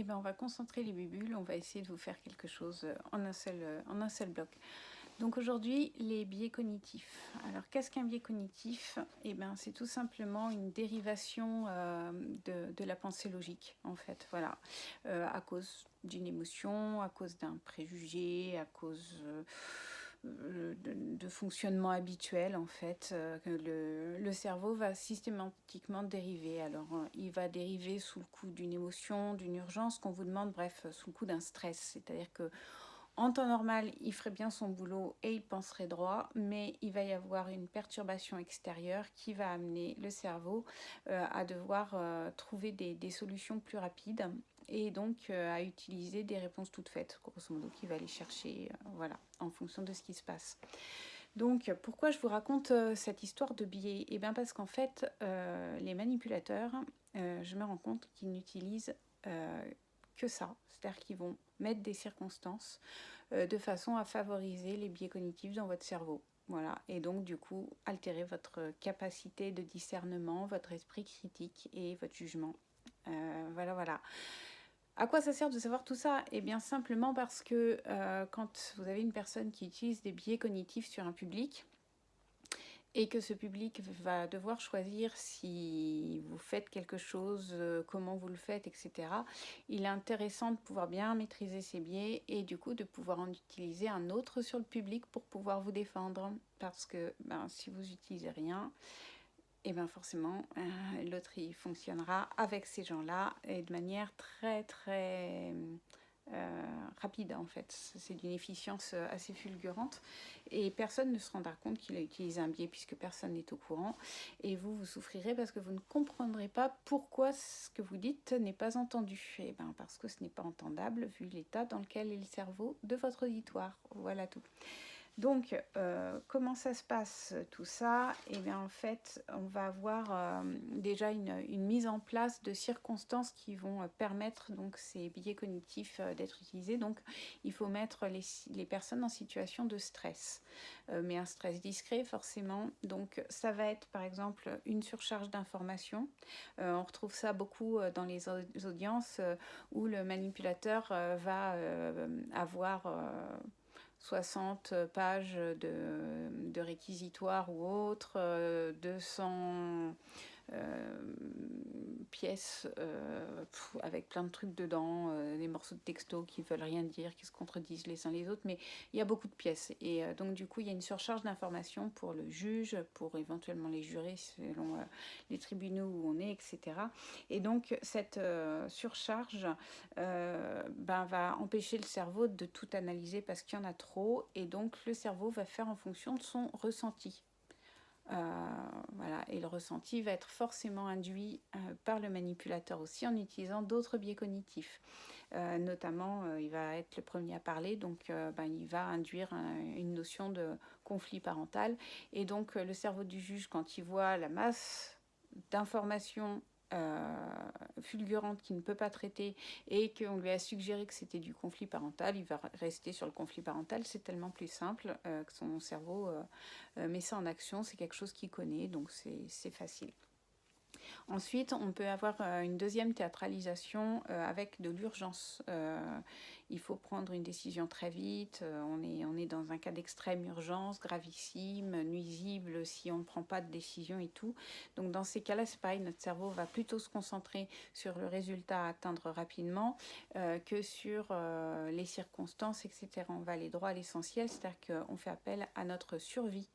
Eh ben, on va concentrer les bulles, on va essayer de vous faire quelque chose en un seul bloc. Donc aujourd'hui, les biais cognitifs. Alors qu'est-ce qu'un biais cognitif? Eh ben, c'est tout simplement une dérivation de la pensée logique, en fait, voilà, à cause d'une émotion, à cause d'un préjugé, à cause de fonctionnement habituel, en fait, que le cerveau va systématiquement dériver. Alors, il va dériver sous le coup d'une émotion, d'une urgence qu'on vous demande, bref, sous le coup d'un stress. C'est-à-dire que en temps normal, il ferait bien son boulot et il penserait droit, mais il va y avoir une perturbation extérieure qui va amener le cerveau à devoir trouver des solutions plus rapides et donc à utiliser des réponses toutes faites, grosso modo, qu'il va aller chercher, voilà, en fonction de ce qui se passe. Donc, pourquoi je vous raconte cette histoire de biais? Eh bien, parce qu'en fait, les manipulateurs, je me rends compte qu'ils n'utilisent que ça, c'est-à-dire qu'ils vont mettre des circonstances de façon à favoriser les biais cognitifs dans votre cerveau. Voilà, et donc du coup, altérer votre capacité de discernement, votre esprit critique et votre jugement. Voilà. À quoi ça sert de savoir tout ça? Eh bien simplement parce que quand vous avez une personne qui utilise des biais cognitifs sur un public, et que ce public va devoir choisir si vous faites quelque chose, comment vous le faites, etc. Il est intéressant de pouvoir bien maîtriser ces biais et du coup de pouvoir en utiliser un autre sur le public pour pouvoir vous défendre. Parce que si vous n'utilisez rien, et bien forcément, l'autre il fonctionnera avec ces gens-là et de manière très rapide en fait. C'est d'une efficience assez fulgurante et personne ne se rendra compte qu'il a utilisé un biais puisque personne n'est au courant et vous souffrirez parce que vous ne comprendrez pas pourquoi ce que vous dites n'est pas entendu. Et bien parce que ce n'est pas entendable vu l'état dans lequel est le cerveau de votre auditoire. Voilà tout. Donc, comment ça se passe tout ça? Eh bien, en fait, on va avoir déjà une mise en place de circonstances qui vont permettre donc ces biais cognitifs d'être utilisés. Donc, il faut mettre les personnes en situation de stress, mais un stress discret forcément. Donc, ça va être par exemple une surcharge d'informations. On retrouve ça beaucoup dans les audiences où le manipulateur va avoir 60 pages de réquisitoires ou autres, 200 pièces avec plein de trucs dedans, des morceaux de texto qui veulent rien dire, qui se contredisent les uns les autres, mais il y a beaucoup de pièces. Et donc du coup, il y a une surcharge d'informations pour le juge, pour éventuellement les jurés selon les tribunaux où on est, etc. Et donc cette surcharge va empêcher le cerveau de tout analyser parce qu'il y en a trop, et donc le cerveau va faire en fonction de son ressenti. Voilà, et le ressenti va être forcément induit par le manipulateur aussi en utilisant d'autres biais cognitifs. Notamment, il va être le premier à parler, donc il va induire une notion de conflit parental. Et donc, le cerveau du juge, quand il voit la masse d'informations fulgurante qu'il ne peut pas traiter et qu'on lui a suggéré que c'était du conflit parental, il va rester sur le conflit parental. C'est tellement plus simple que son cerveau met ça en action. C'est quelque chose qu'il connaît, donc c'est facile. Ensuite, on peut avoir une deuxième théâtralisation avec de l'urgence. Il faut prendre une décision très vite. On est dans un cas d'extrême urgence, gravissime, nuisible si on ne prend pas de décision et tout. Donc dans ces cas-là, c'est pareil, notre cerveau va plutôt se concentrer sur le résultat à atteindre rapidement que sur les circonstances, etc. On va aller droit à l'essentiel, c'est-à-dire qu'on fait appel à notre survie.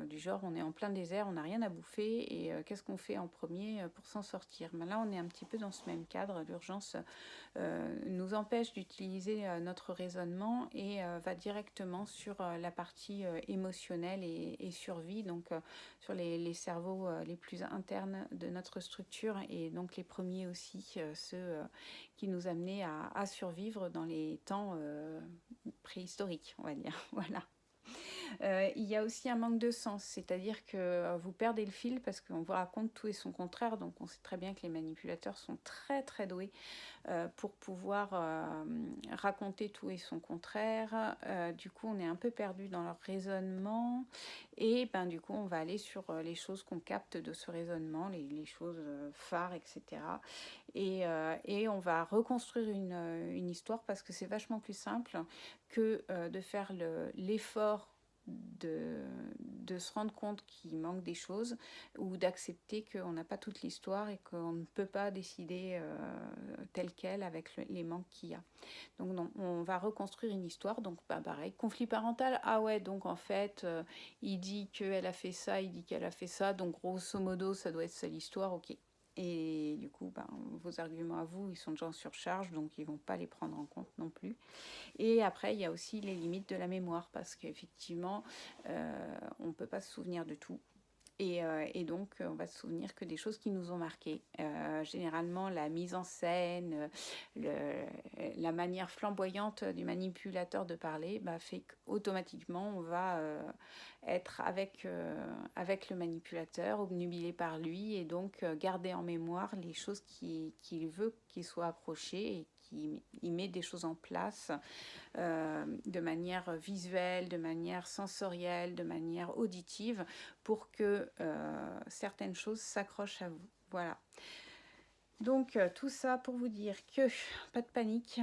Du genre on est en plein désert, on n'a rien à bouffer et qu'est-ce qu'on fait en premier pour s'en sortir? Mais là on est un petit peu dans ce même cadre. L'urgence nous empêche d'utiliser notre raisonnement et va directement sur la partie émotionnelle et survie, donc sur les cerveaux les plus internes de notre structure, et donc les premiers aussi, ceux qui nous amenaient à survivre dans les temps préhistoriques, on va dire. Voilà. Il y a aussi un manque de sens, c'est-à-dire que vous perdez le fil parce qu'on vous raconte tout et son contraire, donc on sait très bien que les manipulateurs sont très très doués pour pouvoir raconter tout et son contraire. Du coup, on est un peu perdu dans leur raisonnement et ben, du coup, on va aller sur les choses qu'on capte de ce raisonnement, les choses phares, etc. Et on va reconstruire une histoire parce que c'est vachement plus simple que de faire l'effort de se rendre compte qu'il manque des choses ou d'accepter qu'on n'a pas toute l'histoire et qu'on ne peut pas décider tel quel avec les manques qu'il y a. Donc non, on va reconstruire une histoire, donc bah, pareil, conflit parental, ah ouais, donc en fait, il dit qu'elle a fait ça, il dit qu'elle a fait ça, donc grosso modo, ça doit être ça l'histoire, ok. Et du coup, ben, vos arguments à vous, ils sont déjà en surcharge, donc ils ne vont pas les prendre en compte non plus. Et après, il y a aussi les limites de la mémoire, parce qu'effectivement, on ne peut pas se souvenir de tout. Et donc, on va se souvenir que des choses qui nous ont marquées. Généralement, la mise en scène, la manière flamboyante du manipulateur de parler fait qu'automatiquement, on va être avec le manipulateur, obnubilé par lui, et donc garder en mémoire les choses qu'il veut qu'il soit accroché et qu'il met des choses en place de manière visuelle, de manière sensorielle, de manière auditive, pour que certaines choses s'accrochent à vous. Voilà. Donc tout ça pour vous dire que pas de panique.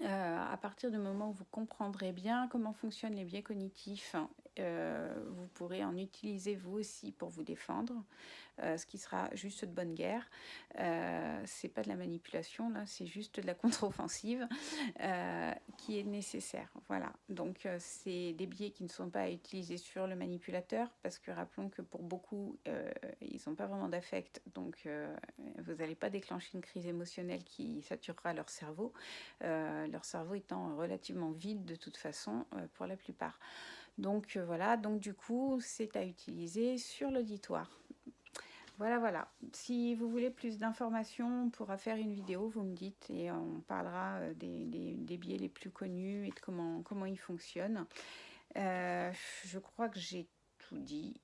À partir du moment où vous comprendrez bien comment fonctionnent les biais cognitifs, vous pourrez en utiliser vous aussi pour vous défendre, ce qui sera juste de bonne guerre. C'est pas de la manipulation, là, c'est juste de la contre-offensive qui est nécessaire. Voilà, donc c'est des biais qui ne sont pas à utiliser sur le manipulateur, parce que rappelons que pour beaucoup, ils n'ont pas vraiment d'affect, donc vous n'allez pas déclencher une crise émotionnelle qui saturera leur cerveau étant relativement vide de toute façon pour la plupart. Donc voilà, donc du coup, c'est à utiliser sur l'auditoire. Voilà. Si vous voulez plus d'informations, on pourra faire une vidéo, vous me dites, et on parlera des biais les plus connus et de comment ils fonctionnent. Je crois que j'ai tout dit.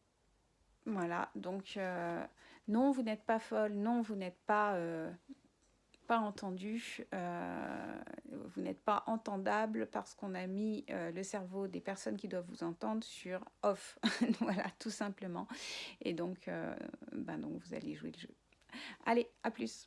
Voilà, donc non, vous n'êtes pas folle, non, vous n'êtes pas entendu, vous n'êtes pas entendable parce qu'on a mis le cerveau des personnes qui doivent vous entendre sur off. Voilà, tout simplement. Et donc, donc vous allez jouer le jeu. Allez, à plus.